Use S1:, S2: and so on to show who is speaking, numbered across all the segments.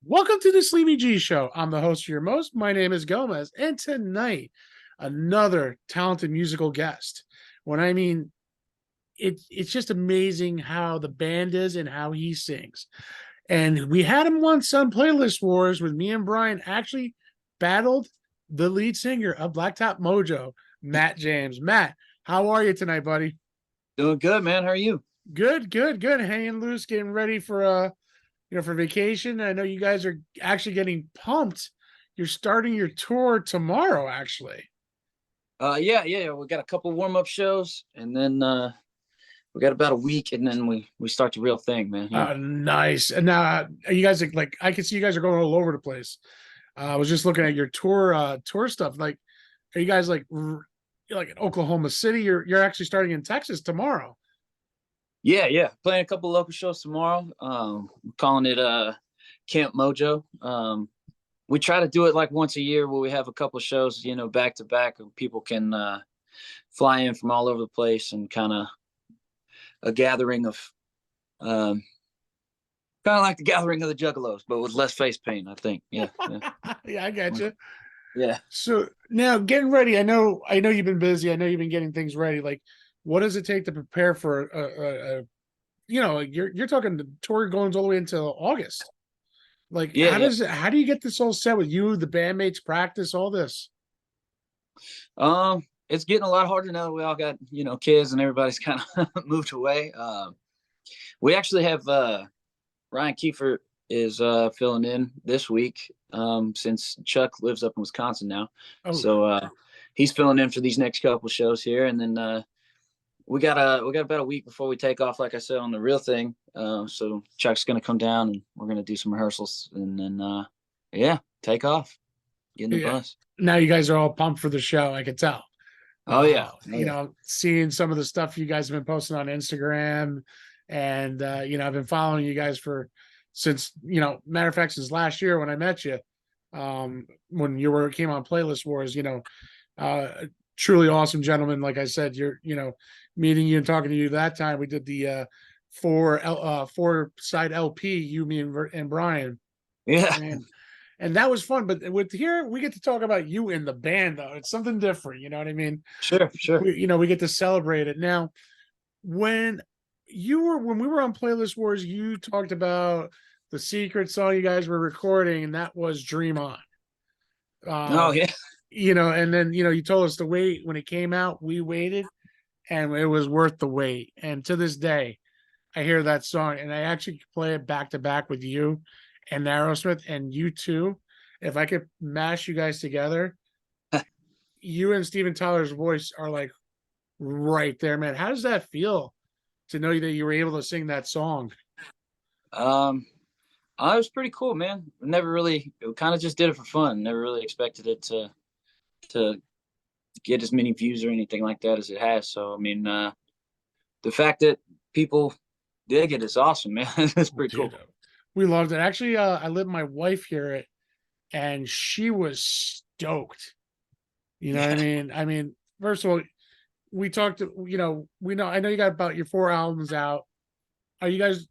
S1: Welcome to the Sleepy G Show. I'm the host of your most. My name is Gomez, and tonight, another talented musical guest. When I mean, it's just amazing how the band is and how he sings. And we had him once on Playlist Wars with me and Brian actually battled the lead singer of BLACKTOP MOJO, Matt James. Matt, how are you tonight, buddy?
S2: Doing good, man. How are you?
S1: Good, good, good. Hanging loose, getting ready for for vacation. I know you guys are actually getting pumped. You're starting your tour tomorrow, actually.
S2: Yeah. We got a couple warm-up shows, and then we got about a week, and then we start the real thing, man. Yeah.
S1: Nice. And now, are you guys like? I can see you guys are going all over the place. I was just looking at your tour stuff. Like, are you guys like in Oklahoma City? You're actually starting in Texas tomorrow.
S2: Yeah. Playing a couple local shows tomorrow. We're calling it Camp Mojo. We try to do it like once a year where we have a couple shows, back to back, and people can fly in from all over the place, and kind of a gathering of um kind of like the gathering of the Juggalos, but with less face paint, I think. Yeah.
S1: Yeah, I got you.
S2: Yeah.
S1: So now getting ready. I know you've been busy. I know you've been getting things ready. Like, what does it take to prepare for a you're talking the tour going all the way until August. Like,
S2: Yeah, yeah.
S1: how do you get this all set with you, the bandmates, practice, all this?
S2: It's getting a lot harder now that we all got, kids and everybody's kind of moved away. We actually have Ryan Kiefer is filling in this week, since Chuck lives up in Wisconsin now.
S1: Oh,
S2: So he's filling in for these next couple shows here, and then we got about a week before we take off, like I said, on the real thing. So Chuck's gonna come down, and we're gonna do some rehearsals, and then yeah, take off, get in the
S1: yeah.
S2: bus.
S1: Now you guys are all pumped for the show. I could tell.
S2: Oh yeah, oh
S1: You
S2: yeah.
S1: know, seeing some of the stuff you guys have been posting on Instagram, and I've been following you guys for since matter of fact, since last year when I met you, when you were came on Playlist Wars. Truly awesome gentleman. Like I said, meeting you and talking to you that time. We did the four side LP, you, me, and Brian,
S2: Yeah.
S1: and that was fun. But with here, we get to talk about you in the band, though. It's something different. You know what I mean?
S2: Sure.
S1: We get to celebrate it now. When when we were on Playlist Wars, you talked about the secret song you guys were recording, and that was "Dream On."
S2: Oh
S1: Uh,
S2: yeah.
S1: and then you told us to wait. When it came out, we waited, and it was worth the wait. And to this day, I hear that song, and I actually play it back to back with you and Aerosmith and you too. If I could mash you guys together, you and Steven Tyler's voice are like right there, man. How does that feel to know that you were able to sing that song?
S2: Um, it was pretty cool, man. Never really, kind of just did it for fun. Never really expected it to get as many views or anything like that as it has. So I mean, the fact that people dig it is awesome, man. It's pretty
S1: Dude,
S2: cool.
S1: we loved it. Actually, I let my wife hear it, and she was stoked. You know what I
S2: Yeah.
S1: mean? I mean, first of all, we talked to, we know, I know you got about your four albums out. Are you guys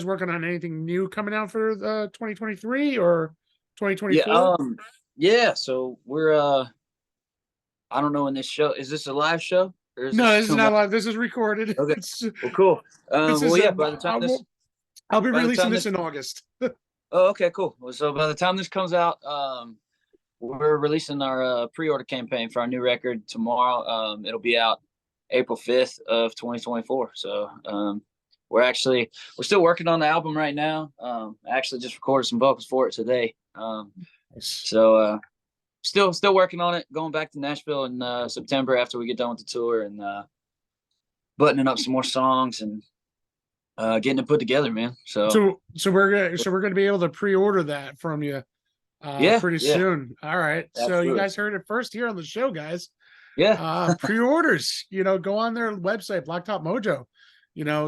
S1: working on anything new coming out for the 2023 or
S2: Yeah.
S1: 2024?
S2: Yeah. So we're I don't know when this show is. This a live show, or is
S1: No,
S2: this
S1: this is
S2: come
S1: not
S2: out?
S1: live. This is recorded.
S2: Okay.
S1: It's
S2: Well, cool.
S1: this
S2: Well,
S1: is
S2: yeah. By the time this,
S1: I'll be
S2: by the
S1: releasing
S2: time
S1: this
S2: this,
S1: in August.
S2: oh, okay, cool. Well, so by the time this comes out, we're releasing our pre-order campaign for our new record tomorrow. It'll be out April 5th of 2024. So we're still working on the album right now. I actually just recorded some vocals for it today. So still working on it. Going back to Nashville in September after we get done with the tour, and buttoning up some more songs, and getting it put together, man. So
S1: So we're gonna be able to pre-order that from you
S2: yeah,
S1: pretty
S2: yeah,
S1: soon. All right. So you
S2: absolutely.
S1: guys heard it first here on the show, guys.
S2: Yeah.
S1: Pre-orders, go on their website, Blacktop Mojo.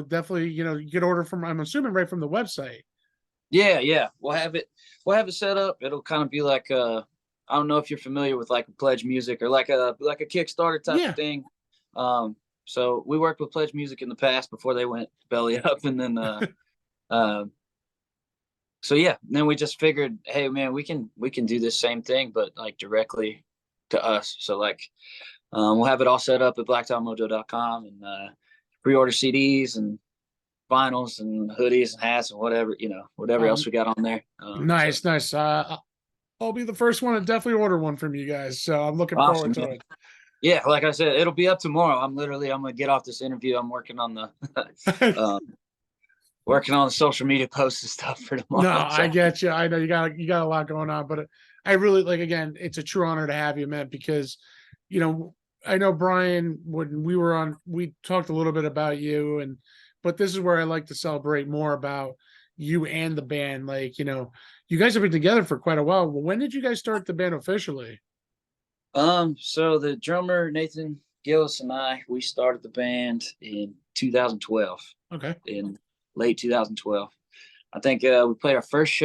S1: Definitely, you can order from, I'm assuming, right from the website.
S2: Yeah. We'll have it set up. It'll kind of be like I don't know if you're familiar with like a Pledge Music or like a Kickstarter type of
S1: Yeah.
S2: thing. So we worked with Pledge Music in the past before they went belly up, and then uh so yeah, then we just figured, hey man, we can do this same thing, but like directly to us. So like we'll have it all set up at blacktopmojo.com and pre-order CDs and vinyls and hoodies and hats and whatever, whatever else we got on there. So
S1: Nice, nice. I'll be the first one to definitely order one from you guys, so I'm looking
S2: awesome.
S1: forward to it.
S2: Yeah, like I said, it'll be up tomorrow. I'm gonna get off this interview. I'm working on the um, working on the social media posts and stuff for
S1: No,
S2: tomorrow. So
S1: I get you. I know you got a lot going on, but I really like, again, it's a true honor to have you, man, because you know, I know Brian, when we were on, we talked a little bit about you, and but this is where I like to celebrate more about you and the band. Like, you guys have been together for quite a while. When did you guys start the band officially?
S2: so the drummer Nathan Gillis and we started the band in 2012,
S1: Okay.
S2: in late 2012. I think we played our first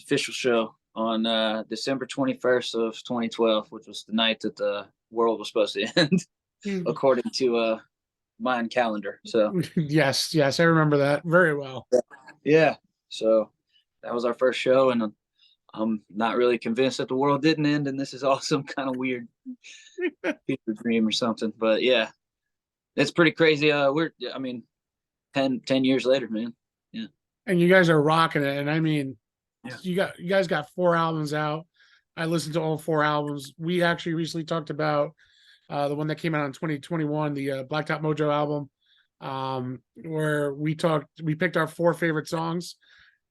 S2: official show on December 21st of 2012, which was the night that the world was supposed to end, according to Mayan calendar. So
S1: Yes, yes, I remember that very well.
S2: yeah, so that was our first show, and I'm not really convinced that the world didn't end, and this is all some kind of weird fever dream or something. But yeah, it's pretty crazy. I mean, 10 years later, man. Yeah.
S1: And you guys are rocking it. And I mean,
S2: Yeah.
S1: you guys got 4 albums out. I listened to all 4 albums. We actually recently talked about the one that came out in 2021, the Blacktop Mojo album, where we picked our 4 favorite songs.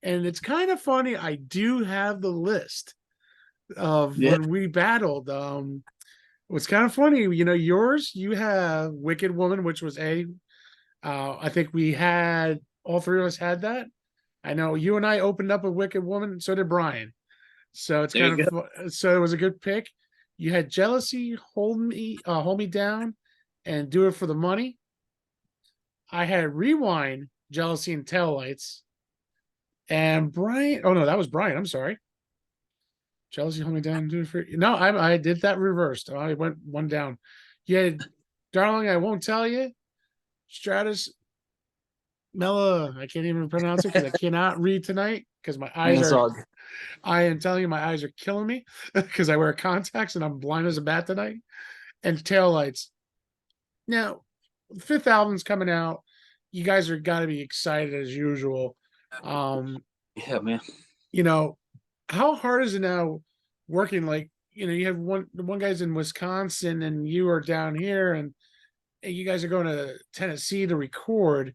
S1: And it's kind of funny. I do have the list of
S2: Yeah.
S1: when we battled. What's kind of funny, yours, you have Wicked Woman, which was I think we had, all 3 of us had that. I know you and I opened up a Wicked Woman, so did Brian. So it's
S2: There
S1: kind
S2: you go.
S1: of, so it was a good pick. You had Jealousy, Hold Me Down, and Do It for the Money. I had Rewind, Jealousy, and Taillights. And Brian, oh no, that was Brian. I'm sorry. Jealousy, Hold Me Down, Do It for, no, I did that reversed. I went one down. You had Darling, I Won't Tell You, Stratus, Mela. I can't even pronounce it because I cannot read tonight because my eyes
S2: That's
S1: are,
S2: all good.
S1: I am telling you, my eyes are killing me because I wear contacts and I'm blind as a bat tonight. And Taillights. Now, 5th album's coming out. You guys are got to be excited as usual. Um,
S2: Yeah, man.
S1: you know, how hard is it now working? Like, you have one guy's in Wisconsin and you are down here, and you guys are going to Tennessee to record.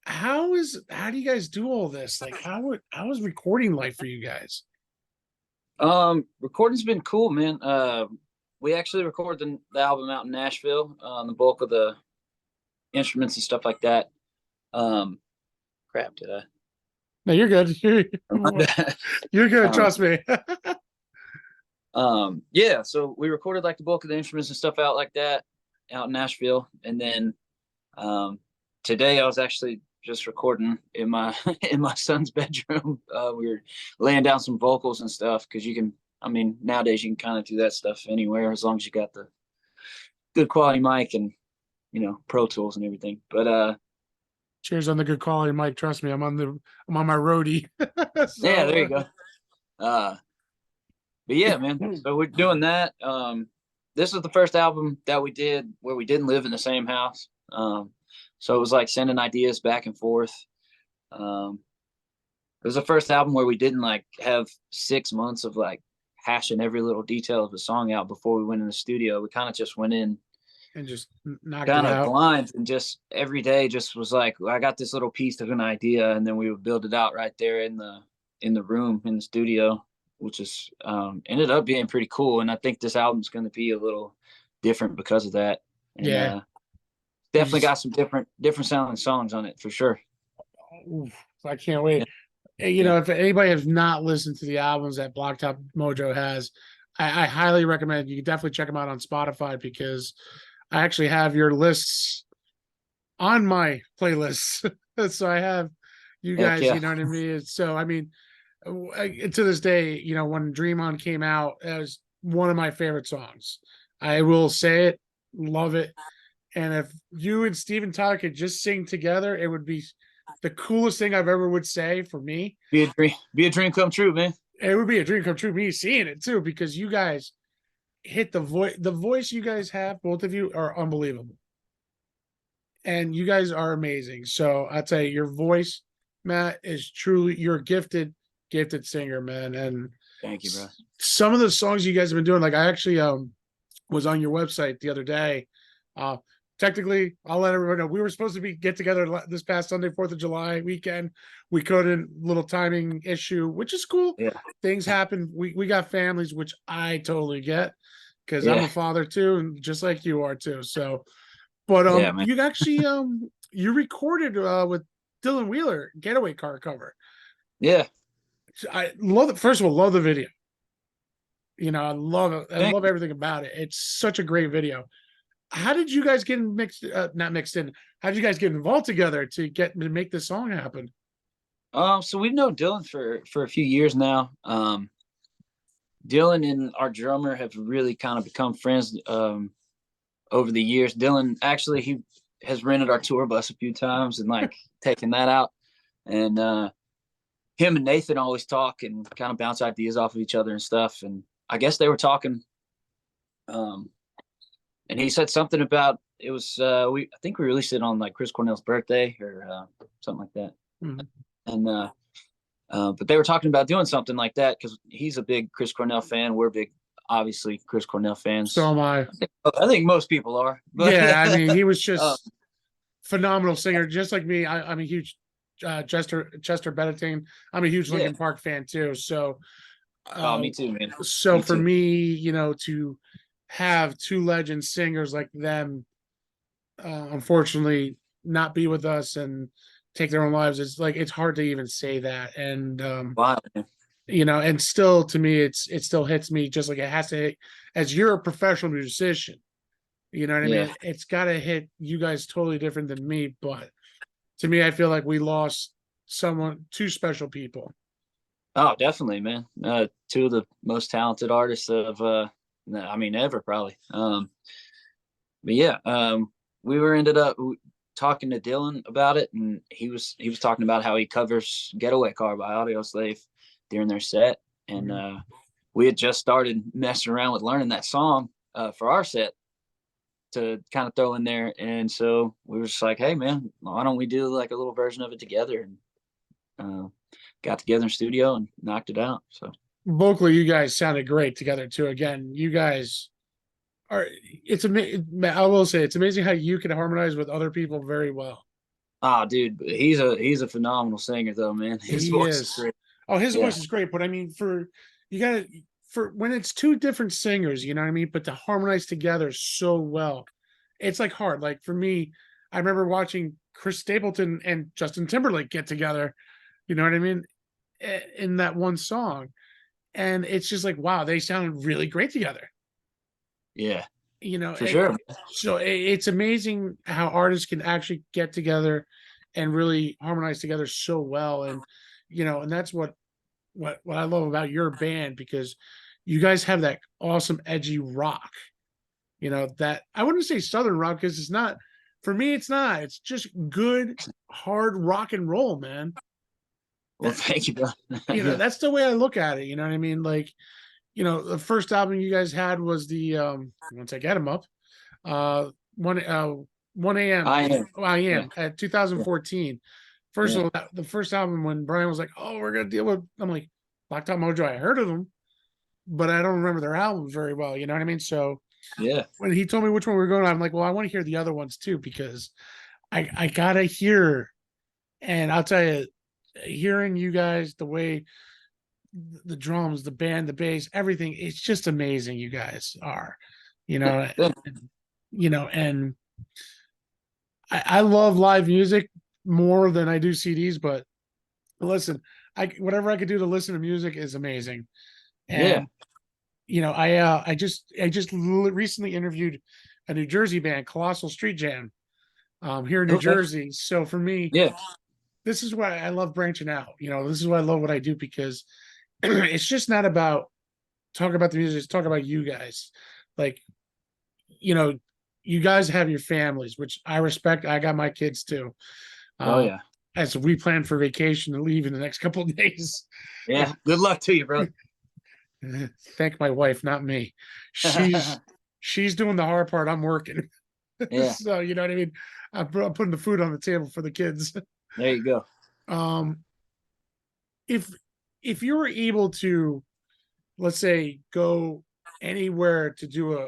S1: How do you guys do all this? Like, how is recording life for you guys?
S2: Recording's been cool, man. We actually recorded the album out in Nashville. The bulk of the instruments and stuff like that. Crap, did I?
S1: No, you're good. You're good.
S2: um,
S1: Trust me.
S2: yeah, so we recorded like the bulk of the instruments and stuff out like that out in Nashville, and then today I was actually just recording in my in my son's bedroom. We were laying down some vocals and stuff because I mean, nowadays you can kind of do that stuff anywhere as long as you got the good quality mic and Pro Tools and everything. But
S1: Cheers on the good quality, Mike. Trust me, I'm on my roadie.
S2: yeah, there
S1: So,
S2: you go. But yeah, man. So we're doing that. This is the first album that we did where we didn't live in the same house. So it was like sending ideas back and forth. It was the first album where we didn't like have 6 months of like hashing every little detail of the song out before we went in the studio. We kind of just went in
S1: and just knocked
S2: kind
S1: it
S2: of
S1: out.
S2: blind and just every day just was like, I got this little piece of an idea, and then we would build it out right there in the room in the studio, which is ended up being pretty cool. And I think this album's going to be a little different because of that. And
S1: Yeah,
S2: definitely got some different sounding songs on it for sure.
S1: oof, I can't wait.
S2: Yeah,
S1: Hey,
S2: yeah.
S1: if anybody has not listened to the albums that Blacktop Mojo has, I highly recommend you can definitely check them out on Spotify because I actually have your lists on my playlists. So I have you
S2: Heck
S1: guys,
S2: yeah.
S1: you know what I mean? So I mean, to this day, when Dream On came out, it was one of my favorite songs. I will say it, love it. And if you and Steven Tyler could just sing together, it would be the coolest thing I've ever would say for me.
S2: Be a dream come true, man.
S1: It would be a dream come true me seeing it too, because you guys hit the voice you guys have, both of you are unbelievable. And you guys are amazing. So I'll tell you, your voice, Matt, is truly, you're a gifted singer, man. And
S2: Thank you, bro.
S1: some of the songs you guys have been doing, like I actually was on your website the other day. Uh Technically, I'll let everyone know we were supposed to get together this past Sunday, 4th of July weekend. We couldn't, little timing issue, which is cool.
S2: Yeah.
S1: Things happen. We got families, which I totally get, because I'm
S2: Yeah.
S1: a father too, and just like you are too. So, but
S2: Yeah, man.
S1: you actually you recorded with Dylan Wheeler Getaway Car cover.
S2: Yeah.
S1: I love it. First of all, love the video. You know, I love it. I
S2: Thank
S1: love everything about it. It's such a great video. How did you guys get mixed? Not mixed in. How did you guys get involved together to make this song happen?
S2: So we've known Dylan for a few years now. Dylan and our drummer have really kind of become friends over the years. Dylan actually, he has rented our tour bus a few times and like taken that out. And him and Nathan always talk and kind of bounce ideas off of each other and stuff. And I guess they were talking. And he said something about it was I think we released it on like Chris Cornell's birthday or something like that.
S1: Mhm.
S2: And but they were talking about doing something like that because he's a big Chris Cornell fan. We're big, obviously, Chris Cornell fans.
S1: So am I.
S2: I think most people are. But,
S1: Yeah, I mean, he was just phenomenal singer, just like me. I'm a huge Chester Bennington. I'm a huge Linkin Park fan too. So,
S2: me too, man.
S1: So
S2: Me
S1: for
S2: too.
S1: me, you know, to have two legend singers like them, unfortunately, not be with us and take their own lives, it's hard to even say that. And
S2: Wow.
S1: you know, and still to me, it still hits me just like it has to hit, as you're a professional musician. You know what I
S2: Yeah.
S1: mean? It's got to hit you guys totally different than me, but to me, I feel like we lost two special people.
S2: Oh, definitely, man. Two of the most talented artists of I mean, ever probably. But yeah, we ended up talking to Dylan about it, and he was talking about how he covers "Getaway Car" by Audioslave during their set, and we had just started messing around with learning that song for our set to kind of throw in there, and so we were just like, hey man, why don't we do like a little version of it together? And got together in studio and knocked it out. So
S1: vocally, you guys sounded great together too. Again, you guys are. It's amazing. I will say it's amazing how you can harmonize with other people very well.
S2: oh dude, he's a phenomenal singer though, man. His
S1: He
S2: voice is
S1: is.
S2: great.
S1: Oh, his
S2: Yeah.
S1: voice is great, but I mean, you gotta for when it's two different singers, you know what I mean. But to harmonize together so well, it's like hard. Like for me, I remember watching Chris Stapleton and Justin Timberlake get together. You know what I mean? In that one song, and it's just like, wow, they sound really great together.
S2: Yeah,
S1: You know,
S2: for sure.
S1: so it's amazing how artists can actually get together and really harmonize together so well. And you know, and that's what I love about your band, because you guys have that awesome edgy rock. You know, that I wouldn't say southern rock, because it's not, for me it's not. It's just good hard rock and roll, man.
S2: Well, thank you, bro.
S1: You know,
S2: Yeah.
S1: that's the way I look at it. You know what I mean? Like, you know, the first album you guys had was the once I get them up, uh one 1 a.m.
S2: I am.
S1: I
S2: Yeah.
S1: am at 2014. First
S2: Yeah.
S1: of all, the first album when Brian was like, "Oh, we're gonna deal with," I'm like, "BLACKTOP MOJO." I heard of them, but I don't remember their albums very well. You know what I mean? So
S2: Yeah.
S1: when he told me which one we were going, I'm like, "Well, I want to hear the other ones too, because I gotta hear." And I'll tell you, hearing you guys, the way the drums, the band, the bass, everything, it's just amazing. You guys are, you know,
S2: Yeah.
S1: you know, and I love live music more than I do CDs, but listen, whatever I could do to listen to music is amazing.
S2: Yeah.
S1: And you know, I just recently interviewed a New Jersey band, Colossal Street Jam, here in New
S2: Okay.
S1: Jersey. So for me,
S2: Yeah.
S1: this is why I love branching out. You know, this is why I love what I do, because it's just not about talk about the music, it's talk about you guys. Like, you know, you guys have your families, which I respect. I got my kids too.
S2: Oh
S1: Uh,
S2: yeah.
S1: as we plan for vacation to leave in the next couple of days.
S2: Yeah. Good luck to you, bro.
S1: Thank my wife, not me. She's doing the hard part. I'm working.
S2: Yeah.
S1: So you know what I mean? I'm putting the food on the table for the kids.
S2: There you go.
S1: Um, if you were able to, let's say, go anywhere to do a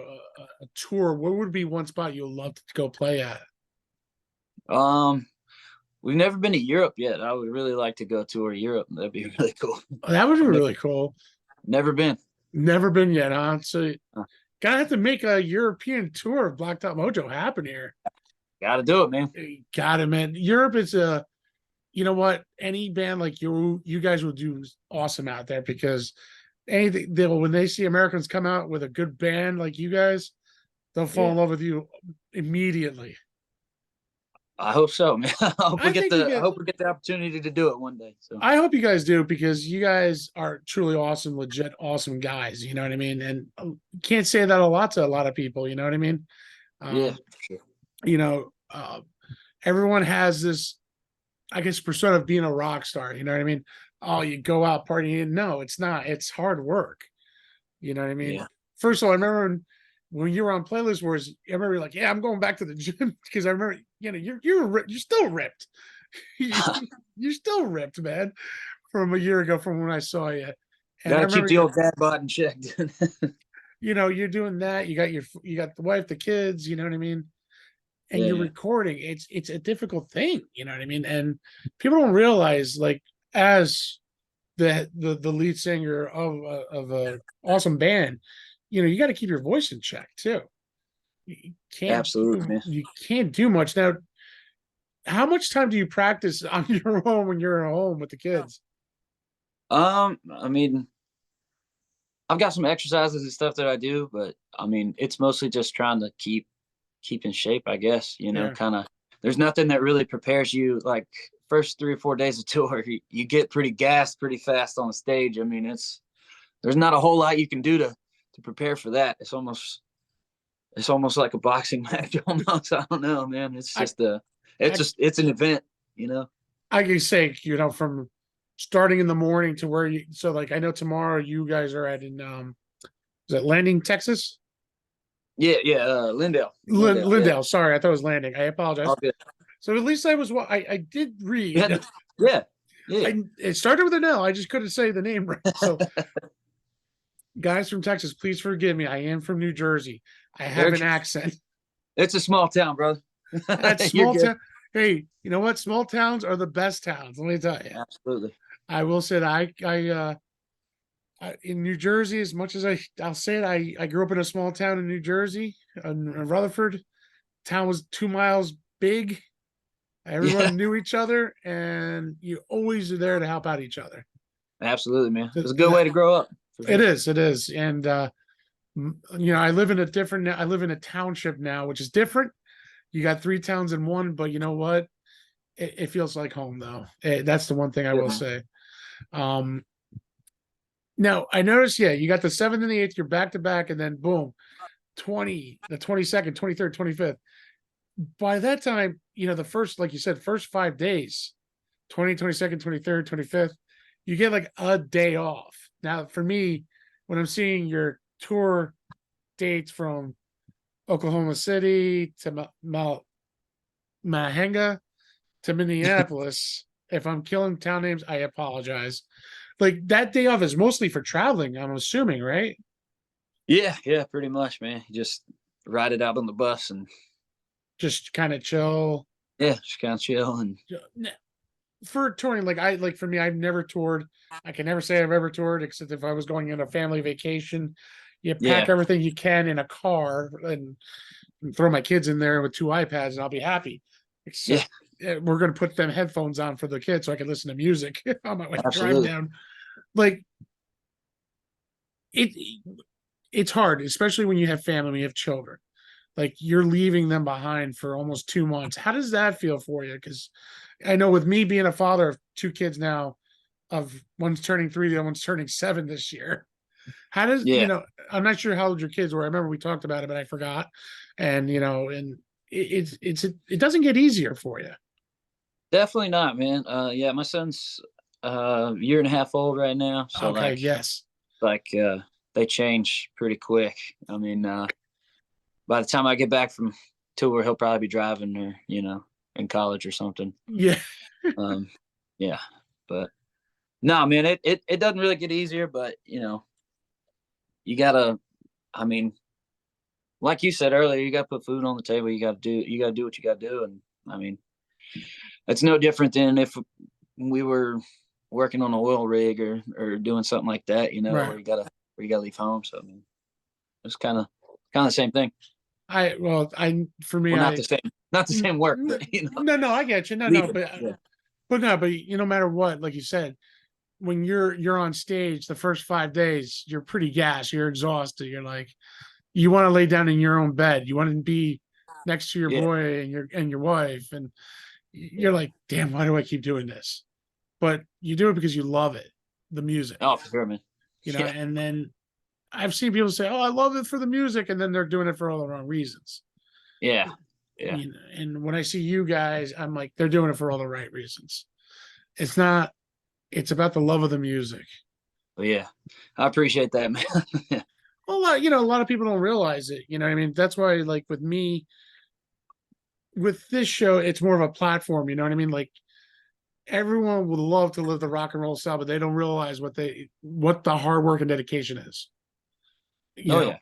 S1: tour, what would be one spot you'd love to go play at?
S2: Um, we've never been to Europe yet. I would really like to go tour Europe. That'd be really cool.
S1: Oh, that would be
S2: I've
S1: really cool.
S2: never been.
S1: Never been yet, huh? So
S2: Huh.
S1: gotta have to make a European tour of Blacktop Mojo happen here.
S2: Got to do it, man.
S1: Got it, man. Europe is a, you know what? Any band like you guys will do awesome out there because anything they'll when they see Americans come out with a good band like you guys, they'll fall
S2: Yeah.
S1: in love with you immediately.
S2: I hope so, man.
S1: I think you
S2: I
S1: get.
S2: hope we get the opportunity to do it one day. So
S1: I hope you guys do because you guys are truly awesome, legit awesome guys. You know what I mean? And can't say that a lot to a lot of people. You know what I mean?
S2: yeah,
S1: Um,
S2: sure.
S1: you know, everyone has this, I guess, persona of being a rock star. You know what I mean? Oh, you go out partying. No, it's not. It's hard work. You know what I mean?
S2: Yeah.
S1: First of all, I remember when you were on Playlist Wars, I remember you're like, yeah, I'm going back to the gym because I remember, you know, you're still ripped. You're still ripped, man, from a year ago from when I saw you. And I
S2: Got to keep
S1: remember
S2: the
S1: you're,
S2: old dad bod in check.
S1: you know, you're doing that. You got the wife, the kids. You know what I mean? And
S2: Yeah,
S1: you're
S2: yeah.
S1: recording. It's a difficult thing. You know what I mean? And people don't realize, like, as the lead singer of a awesome band, you know, you got to keep your voice in check too. You can't
S2: Absolutely, man.
S1: you can't do much now. How much time do you practice on your own when you're at home with the kids?
S2: I mean, I've got some exercises and stuff that I do, but I mean, it's mostly just trying to keep in shape, I guess. You know,
S1: Yeah,
S2: kind of. There's nothing that really prepares you like first 3 or 4 days of tour. You get pretty gassed pretty fast on the stage. I mean, there's not a whole lot you can do to prepare for that. It's almost like a boxing match almost. I don't know, man. It's
S1: I
S2: just a it's
S1: I
S2: just it's an event, you know.
S1: I can say, you know, from starting in the morning to where you. So like I know tomorrow you guys are at in is it Landing, Texas?
S2: Yeah, yeah, Lindale, yeah.
S1: Lindale. Sorry, I thought it was Landing. I apologize.
S2: All good.
S1: So at least I was what I did read.
S2: Yeah, yeah, yeah.
S1: It started with an L. I just couldn't say the name right. So guys from Texas, please forgive me. I am from New Jersey. I have an accent.
S2: It's a small town, brother.
S1: That's
S2: You're
S1: small
S2: good.
S1: town. Hey, you know what? Small towns are the best towns. Let me tell you.
S2: Absolutely.
S1: I will say that in New Jersey, as much as I'll say it, I grew up in a small town in New Jersey, in Rutherford. Town was 2 miles big.
S2: Yeah,
S1: Everyone knew each other, and you always are there to help out each other.
S2: absolutely, man. It's a good way
S1: That-
S2: to grow up. For
S1: It
S2: sure.
S1: is, it is, and you know, I live in a township now, which is different. You got three towns in one, but you know what? It feels like home, though. That's the one thing I
S2: Good,
S1: will
S2: man.
S1: say. Um, Now I noticed, yeah, you got the 7th and the 8th, you're back to back, and then boom, the 22nd, 23rd, 25th. By that time, you know, the first, like you said, first 5 days, 20, 22nd, 23rd, 25th, you get like a day off. Now, for me, when I'm seeing your tour dates from Oklahoma City to Mahanga to Minneapolis, if I'm killing town names, I apologize. Like that day off is mostly for traveling, I'm assuming, right?
S2: Yeah, yeah, pretty much, man. You just ride it out on the bus and
S1: Just kind of chill.
S2: yeah, just kind of chill and
S1: For touring, like for me, I've never toured. I can never say I've ever toured, except if I was going on a family vacation. You pack
S2: yeah,
S1: everything you can in a car and throw my kids in there with two iPads, and I'll be happy.
S2: yeah,
S1: Except we're gonna put them headphones on for the kids so I can listen to music on my way driving
S2: absolutely.
S1: down. Like it, it's hard, especially when you have family, when you have children. Like you're leaving them behind for almost 2 months. How does that feel for you? Because I know with me being a father of two kids now, of one's turning 3, the other one's turning 7 this year. How does, you
S2: Yeah.
S1: know, I'm not sure how old your kids were. I remember we talked about it, but I forgot. And you know, and it doesn't get easier for you.
S2: Definitely not, man. Yeah, my son's year and a half old right now, so
S1: Okay, yes.
S2: like they change pretty quick. I mean, by the time I get back from tour, he'll probably be driving or in college or something.
S1: Yeah.
S2: Um, yeah, but no, man, it doesn't really get easier, but you gotta. I mean, like you said earlier, you gotta put food on the table. You gotta do what you gotta do, and I mean, it's no different than if we were working on an oil rig or doing something like that,
S1: Right.
S2: where you gotta leave home. So I mean, it's kind of the same thing.
S1: For me,
S2: Well, not the same work, but
S1: no, I get you. No, no,
S2: leaving.
S1: but
S2: Yeah,
S1: no matter what, like you said, when you're on stage the first 5 days, you're pretty gassed, you're exhausted, you're like, you want to lay down in your own bed, you want to be next to your
S2: yeah,
S1: boy and your wife, and you're
S2: yeah.
S1: like, damn, why do I keep doing this? But you do it because you love it, the music,
S2: Oh, for sure, man. Yeah,
S1: and then I've seen people say, oh, I love it for the music, and then they're doing it for all the wrong reasons.
S2: yeah, yeah,
S1: And when I see you guys, I'm like, they're doing it for all the right reasons. It's not, it's about the love of the music.
S2: but yeah. I appreciate that, man. Yeah,
S1: Well, a lot of people don't realize it. You know what I mean? That's why, like, with me, with this show, it's more of a platform. You know what I mean? Like, everyone would love to live the rock and roll style, but they don't realize what the hard work and dedication is. You
S2: oh
S1: know,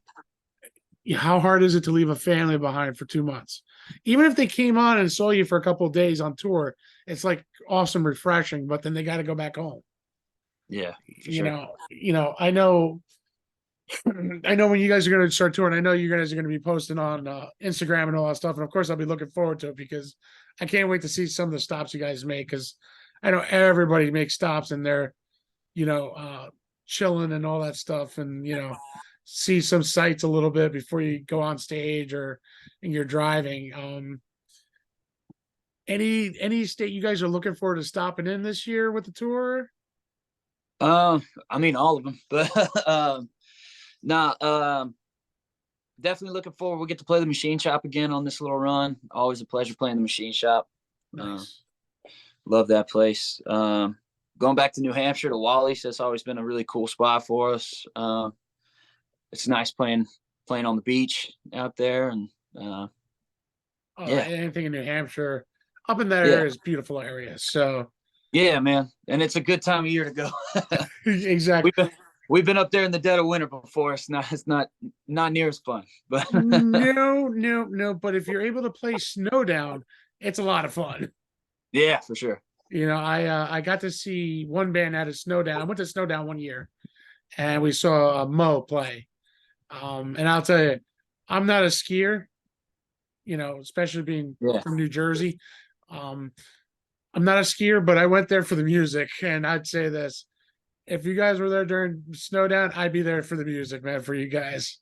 S2: yeah,
S1: how hard is it to leave a family behind for 2 months? Even if they came on and saw you for a couple of days on tour, it's like awesome, refreshing, but then they got to go back home.
S2: yeah, for sure.
S1: I know I know when you guys are going to start touring. I know you guys are going to be posting on Instagram and all that stuff, and of course, I'll be looking forward to it because I can't wait to see some of the stops you guys make. Because I know everybody makes stops and they're you know chilling and all that stuff, and see some sights a little bit before you go on stage or and you're driving. Any state you guys are looking forward to stopping in this year with the tour?
S2: I mean all of them, but nah, definitely looking forward. We get to play the machine shop again on this little run. Always a pleasure playing the machine shop. Uh,
S1: Nice.
S2: love that place. Going back to New Hampshire to Wally's, that's always been a really cool spot for us. It's nice playing on the beach out there, and yeah,
S1: Anything in New Hampshire, up in that
S2: yeah,
S1: area is beautiful area. So
S2: yeah, man. And it's a good time of year to go.
S1: exactly.
S2: We've been up there in the dead of winter before. It's not near as fun, but
S1: No, no, no. But if you're able to play Snowdown, it's a lot of fun.
S2: yeah, for sure.
S1: I got to see one band at a Snowdown. I went to Snowdown one year, and we saw Mo play. And I'll tell you, I'm not a skier. Especially being
S2: Yeah.
S1: from New Jersey. Um, I'm not a skier, but I went there for the music, and I'd say this: if you guys were there during Snowdown, I'd be there for the music, man, for you guys.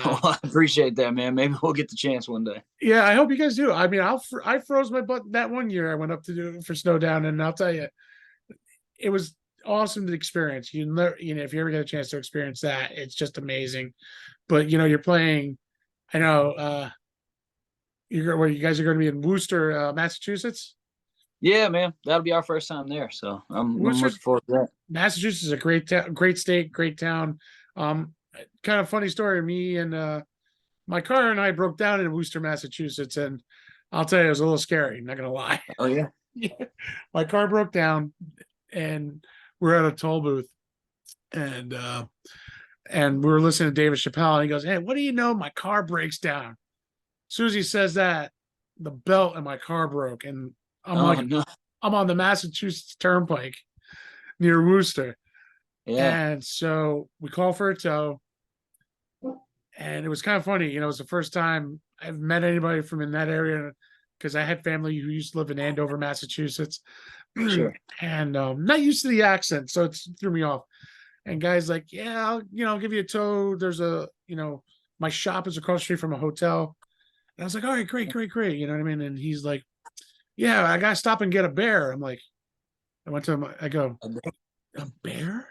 S2: Well,
S1: Um,
S2: I appreciate that, man. Maybe we'll get the chance one day.
S1: yeah, I hope you guys do. I mean, I froze my butt that one year. I went up to do it for Snowdown, and I'll tell you, it was awesome to experience. If you ever get a chance to experience that, it's just amazing. But you're playing. I know where you guys are going to be in Worcester, Massachusetts.
S2: Yeah, man. That'll be our first time there, so I'm
S1: Worcester,
S2: looking forward to that.
S1: Massachusetts is a great state, great town. Um, Kind of funny story. Me and my car and I broke down in Worcester, Massachusetts, and I'll tell you, it was a little scary. I'm not gonna lie.
S2: Oh yeah.
S1: Yeah. My car broke down, and we're at a toll booth, and we were listening to David Chappelle, and he goes, "Hey, what do you know? My car breaks down." As soon as he says that, the belt in my car broke, and I'm
S2: Oh
S1: like,
S2: no.
S1: I'm on the Massachusetts Turnpike near Worcester.
S2: Yeah.
S1: And so we call for a tow. And it was kind of funny. It was the first time I've met anybody from in that area because I had family who used to live in Andover, Massachusetts.
S2: Sure.
S1: And not used to the accent. So it threw me off. And guys like, yeah, I'll give you a tow. There's my shop is across the street from a hotel. And I was like, all right, great, great, great. You know what I mean? And he's like, yeah, I got to stop and get a bear. I'm like, I went to him. I go, a bear?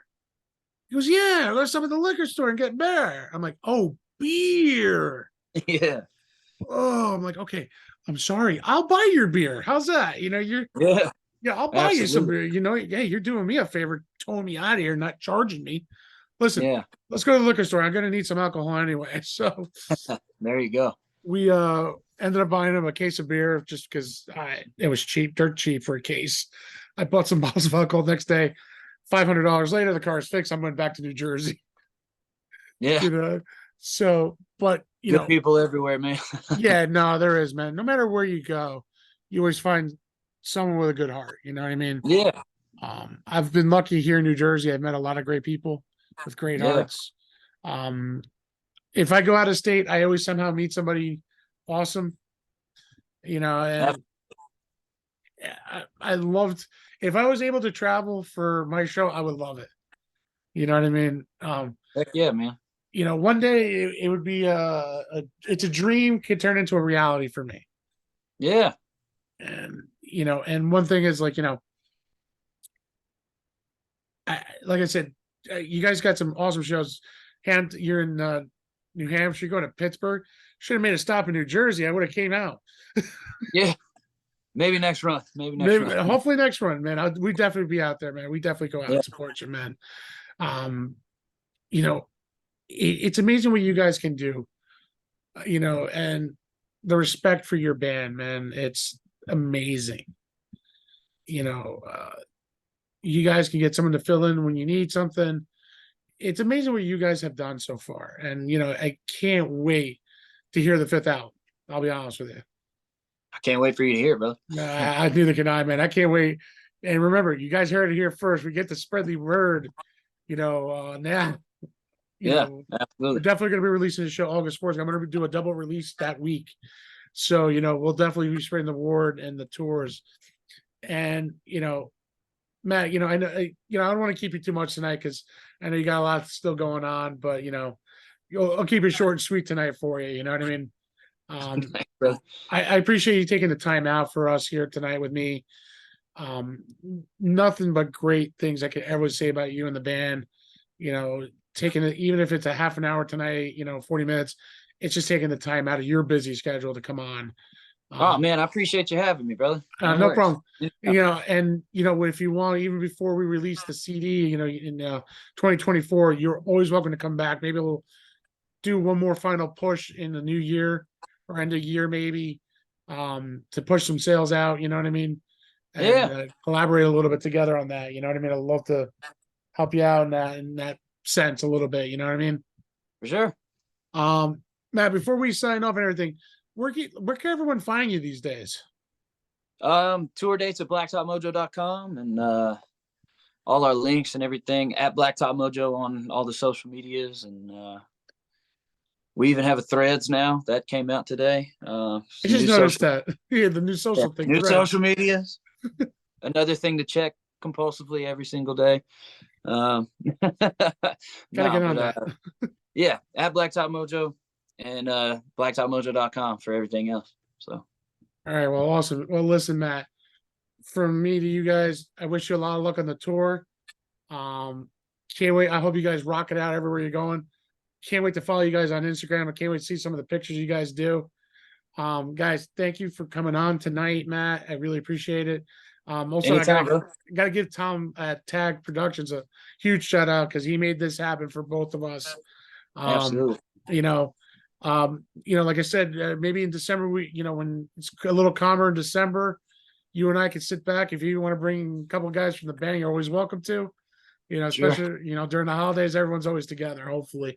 S1: He goes, yeah, let's stop at the liquor store and get beer. I'm like, oh, beer.
S2: Yeah.
S1: Oh, I'm like, okay, I'm sorry. I'll buy your beer. How's that? You know,
S2: Yeah,
S1: yeah, I'll buy you some
S2: absolutely.
S1: beer. You know, hey, you're doing me a favor, towing me out of here, not charging me. Listen,
S2: Yeah,
S1: let's go to the liquor store. I'm gonna need some alcohol anyway. So
S2: there you go.
S1: we ended up buying him a case of beer just because it was cheap, dirt cheap for a case. I bought some bottles of alcohol the next day. $500 later, the car is fixed. I went back to New Jersey.
S2: Yeah,
S1: You know, so but you
S2: good
S1: know,
S2: people everywhere, man.
S1: yeah, no, there is, man. No matter where you go, you always find someone with a good heart. You know what I mean?
S2: Yeah,
S1: I've been lucky here in New Jersey. I've met a lot of great people with great
S2: yeah,
S1: hearts. Um, if I go out of state, I always somehow meet somebody awesome. You know,
S2: ab-
S1: and I loved if I was able to travel for my show, I would love it. You know what I mean?
S2: heck yeah, man.
S1: You know, one day it would be it's a dream could turn into a reality for me.
S2: Yeah,
S1: And you know, and one thing is like, you know, like I said, you guys got some awesome shows. You're in New Hampshire, you're going to Pittsburgh. Should have made a stop in New Jersey. I would have came out.
S2: yeah. Maybe next run. Maybe next
S1: Maybe,
S2: run.
S1: hopefully next one, man. We definitely be out there, man. We definitely go out
S2: Yeah,
S1: and support you, man. Um, you know, it's amazing what you guys can do. You know, and the respect for your band, man. It's amazing. You know, you guys can get someone to fill in when you need something. It's amazing what you guys have done so far. And, you know, I can't wait to hear the fifth album. I'll be honest with you.
S2: I can't wait for you to hear, brother.
S1: Neither can I, man. I can't wait. And remember, you guys heard it here first. We get to spread the word, you know, now, you
S2: Yeah,
S1: know, we're
S2: absolutely.
S1: definitely going to be releasing the show August 4th. I'm going to do a double release that week. So, you know, we'll definitely be spreading the word and the tours. And, you know, Matt, you know, I don't want to keep you too much tonight because I know you got a lot still going on, but you know, I'll keep it short and sweet tonight for you. You know what I mean? Um,
S2: Thanks, brother.
S1: I appreciate you taking the time out for us here tonight with me. Um, Nothing but great things I could ever say about you and the band. You know, taking it, even if it's a half an hour tonight, you know, 40 minutes, it's just taking the time out of your busy schedule to come on.
S2: Oh
S1: Um,
S2: man, I appreciate you having me, brother. No
S1: No
S2: worries.
S1: problem. You know, and you know, if you want, even before we release the CD, you know, in 2024, you're always welcome to come back. Maybe we'll do one more final push in the new year or end of year, maybe, to push some sales out. You know what I mean? And
S2: Yeah,
S1: collaborate a little bit together on that. You know what I mean? I'd love to help you out in that sense a little bit. You know what I mean?
S2: for sure.
S1: Um, Matt, before we sign off and everything, where can everyone find you these days?
S2: Tour dates at blacktopmojo.com and all our links and everything at Blacktop Mojo on all the social medias, and we even have a Threads now that came out today.
S1: I
S2: Some
S1: just
S2: new
S1: noticed
S2: social,
S1: that. Yeah, the new
S2: yeah,
S1: social thing,
S2: new
S1: threads.
S2: social medias. Another thing to check compulsively every single day. Um,
S1: Gotta
S2: no,
S1: get on
S2: but
S1: that.
S2: yeah, at Blacktop Mojo and blacktopmojo.com for everything else. So
S1: All right, well, awesome. Well, listen, Matt, from me to you guys, I wish you a lot of luck on the tour. Um, can't wait. I hope you guys rock it out everywhere you're going. Can't wait to follow you guys on Instagram. I can't wait to see some of the pictures you guys do. Guys, thank you for coming on tonight, Matt. I really appreciate it. Also, I
S2: anytime,
S1: gotta
S2: bro.
S1: gotta give Tom at Tag Productions a huge shout out because he made this happen for both of us. Um,
S2: Absolutely.
S1: you know, like I said, maybe in December when it's a little calmer in December, you and I could sit back. If you want to bring a couple of guys from the band, you're always welcome to. You know,
S2: Sure.
S1: especially during the holidays, everyone's always together. Hopefully,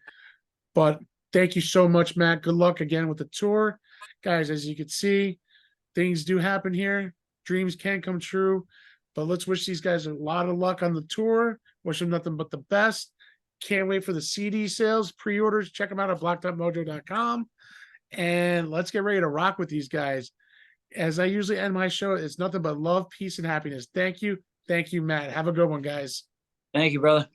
S1: but thank you so much, Matt. Good luck again with the tour, guys. As you can see, things do happen here. Dreams can come true, but let's wish these guys a lot of luck on the tour. Wish them nothing but the best. Can't wait for the CD sales, pre-orders. Check them out at blacktopmojo.com. And let's get ready to rock with these guys. As I usually end my show, it's nothing but love, peace, and happiness. Thank you. Thank you, Matt. Have a good one, guys.
S2: Thank you, brother.